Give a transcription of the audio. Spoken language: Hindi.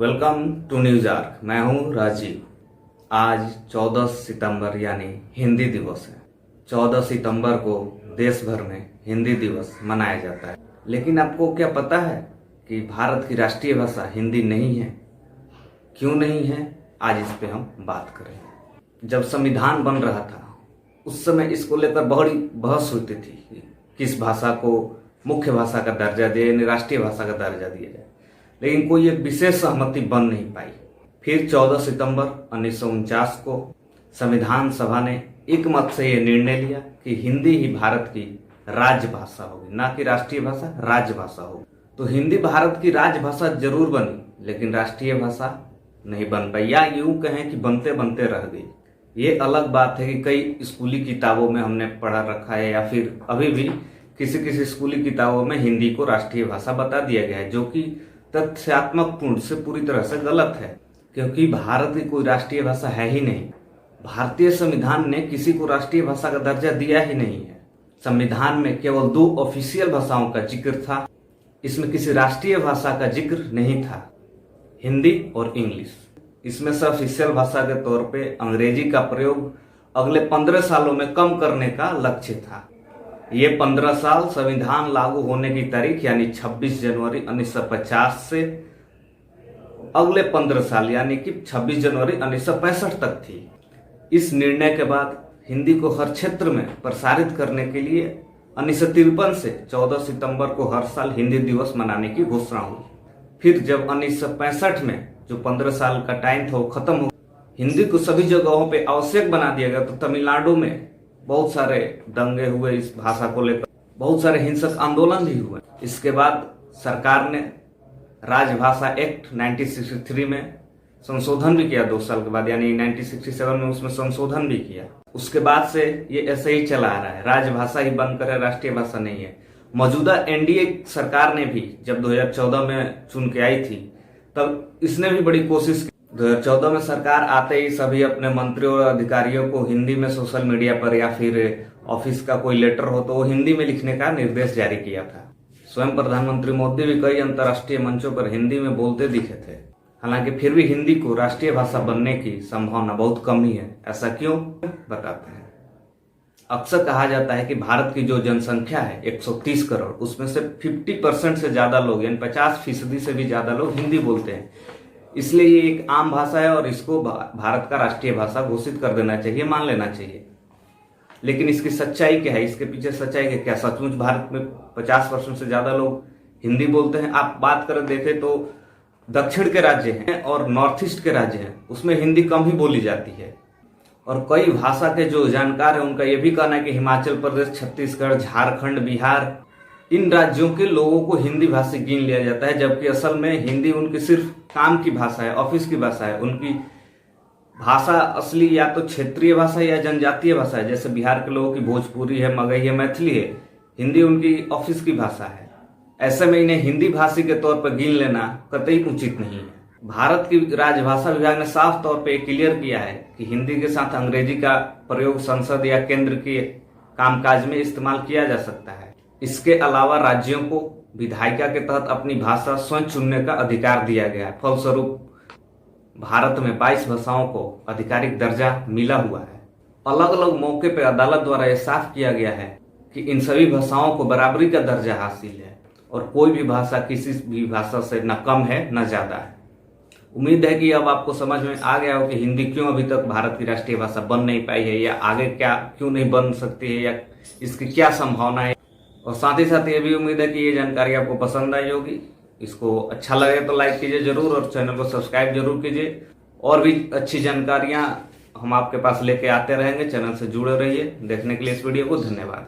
Welcome to news arc. मैं हूं राजीव। आज 14 सितंबर यानी हिंदी दिवस है। 14 सितंबर को देश भर में हिंदी दिवस मनाया जाता है। लेकिन आपको क्या पता है कि भारत की राष्ट्रीय भाषा हिंदी नहीं है? क्यों नहीं है, आज इस पे हम बात करेंगे। जब संविधान बन रहा था उस समय इसको लेकर बड़ी बहस होती थी, किस भाषा को मुख्य भाषा का दर्जा दिया यानी राष्ट्रीय भाषा का दर्जा दिया जाए, लेकिन कोई एक विशेष सहमति बन नहीं पाई। फिर 14 सितंबर 1949 को संविधान सभा ने एक मत से यह निर्णय लिया कि हिंदी ही भारत की राजभाषा होगी, ना कि राष्ट्रीय भाषा, राजभाषा होगी। तो हिंदी भारत की राजभाषा जरूर बनी, लेकिन राष्ट्रीय भाषा नहीं बन पाई, या यूं कहें कि बनते बनते रह गई। ये अलग बात है कि कई स्कूली किताबों में हमने पढ़ा रखा है, या फिर अभी भी किसी किसी स्कूली किताबों में हिंदी को राष्ट्रीय भाषा बता दिया गया है, जो कि तथ्यात्मक पूर्ण से पूरी तरह से गलत है, क्योंकि भारत की कोई राष्ट्रीय भाषा है ही नहीं। भारतीय संविधान ने किसी को राष्ट्रीय भाषा का दर्जा दिया ही नहीं है। संविधान में केवल 2 ऑफिशियल भाषाओं का जिक्र था, इसमें किसी राष्ट्रीय भाषा का जिक्र नहीं था, हिंदी और इंग्लिश। इसमें से ऑफिशियल भाषा के तौर पे अंग्रेजी का प्रयोग अगले 15 सालों में कम करने का लक्ष्य था। ये 15 साल संविधान लागू होने की तारीख यानी 26 जनवरी 1950 से अगले 15 साल यानी कि 26 जनवरी 1965 तक थी। इस निर्णय के बाद हिंदी को हर क्षेत्र में प्रसारित करने के लिए 1953 से 14 सितंबर को हर साल हिंदी दिवस मनाने की घोषणा हुई। फिर जब 1965 में जो 15 साल का टाइम था वो खत्म हो, हिंदी को सभी जगहों पे आवश्यक बना दिया गया, तो तमिलनाडु में बहुत सारे दंगे हुए इस भाषा को लेकर, बहुत सारे हिंसक आंदोलन भी हुए। इसके बाद सरकार ने राजभाषा एक्ट 1963 में संशोधन भी किया 2 साल के बाद, यानी 1967 में उसमें संशोधन भी किया। उसके बाद से ये ऐसे ही चला आ रहा है, राजभाषा ही बनकर है, राष्ट्रीय भाषा नहीं है। मौजूदा एनडीए सरकार ने भी जब 2014 में चुन के आई थी, तब इसने भी बड़ी कोशिश की। 2014 में सरकार आते ही सभी अपने मंत्रियों और अधिकारियों को हिंदी में सोशल मीडिया पर या फिर ऑफिस का कोई लेटर हो तो वो हिंदी में लिखने का निर्देश जारी किया था। स्वयं प्रधानमंत्री मोदी भी कई अंतर्राष्ट्रीय मंचों पर हिंदी में बोलते दिखे थे। हालांकि फिर भी हिंदी को राष्ट्रीय भाषा बनने की संभावना बहुत कम ही है। ऐसा क्यों, बताते हैं। अक्सर कहा जाता है कि भारत की जो जनसंख्या है 130 करोड़, उसमें से 50% से ज्यादा लोग यानी 50% से भी ज्यादा लोग हिंदी बोलते हैं। इसलिए ये एक आम भाषा है और इसको भारत का राष्ट्रीय भाषा घोषित कर देना चाहिए, मान लेना चाहिए। लेकिन इसकी सच्चाई क्या है, इसके पीछे सच्चाई है क्या? सचमुच भारत में 50% से ज्यादा लोग हिंदी बोलते हैं? आप बात करें देखें तो दक्षिण के राज्य हैं और नॉर्थ ईस्ट के राज्य हैं, उसमें हिंदी कम ही बोली जाती है। और कई भाषा के जो जानकार हैं उनका यह भी कहना है कि हिमाचल प्रदेश, छत्तीसगढ़, झारखंड, बिहार, इन राज्यों के लोगों को हिंदी भाषी गिन लिया जाता है, जबकि असल में हिंदी उनकी सिर्फ काम की भाषा है, ऑफिस की भाषा है। उनकी भाषा असली या तो क्षेत्रीय भाषा या जनजातीय भाषा है, जैसे बिहार के लोगों की भोजपुरी है, मगही है, मैथिली है। हिंदी उनकी ऑफिस की भाषा है। ऐसे में इन्हें हिंदी भाषी के तौर पर गिन लेना कतई उचित नहीं है। भारत की राजभाषा विभाग ने साफ तौर पर क्लियर किया है कि हिंदी के साथ अंग्रेजी का प्रयोग संसद या केंद्र के कामकाज में इस्तेमाल किया जा सकता है। इसके अलावा राज्यों को विधायिका के तहत अपनी भाषा स्वयं चुनने का अधिकार दिया गया है। फलस्वरूप भारत में 22 भाषाओं को आधिकारिक दर्जा मिला हुआ है। अलग अलग मौके पर अदालत द्वारा यह साफ किया गया है कि इन सभी भाषाओं को बराबरी का दर्जा हासिल है और कोई भी भाषा किसी भी भाषा से न कम है न ज्यादा है। उम्मीद है कि अब आपको समझ में आ गया हो कि हिंदी क्यों अभी तक भारत की राष्ट्रीय भाषा बन नहीं पाई है, या आगे क्या क्यों नहीं बन सकती है, या इसकी क्या संभावना है। और साथ ही साथ ये भी उम्मीद है कि ये जानकारी आपको पसंद आई होगी। इसको अच्छा लगे तो लाइक कीजिए जरूर और चैनल को सब्सक्राइब जरूर कीजिए। और भी अच्छी जानकारियां हम आपके पास लेके आते रहेंगे। चैनल से जुड़े रहिए। देखने के लिए इस वीडियो को धन्यवाद।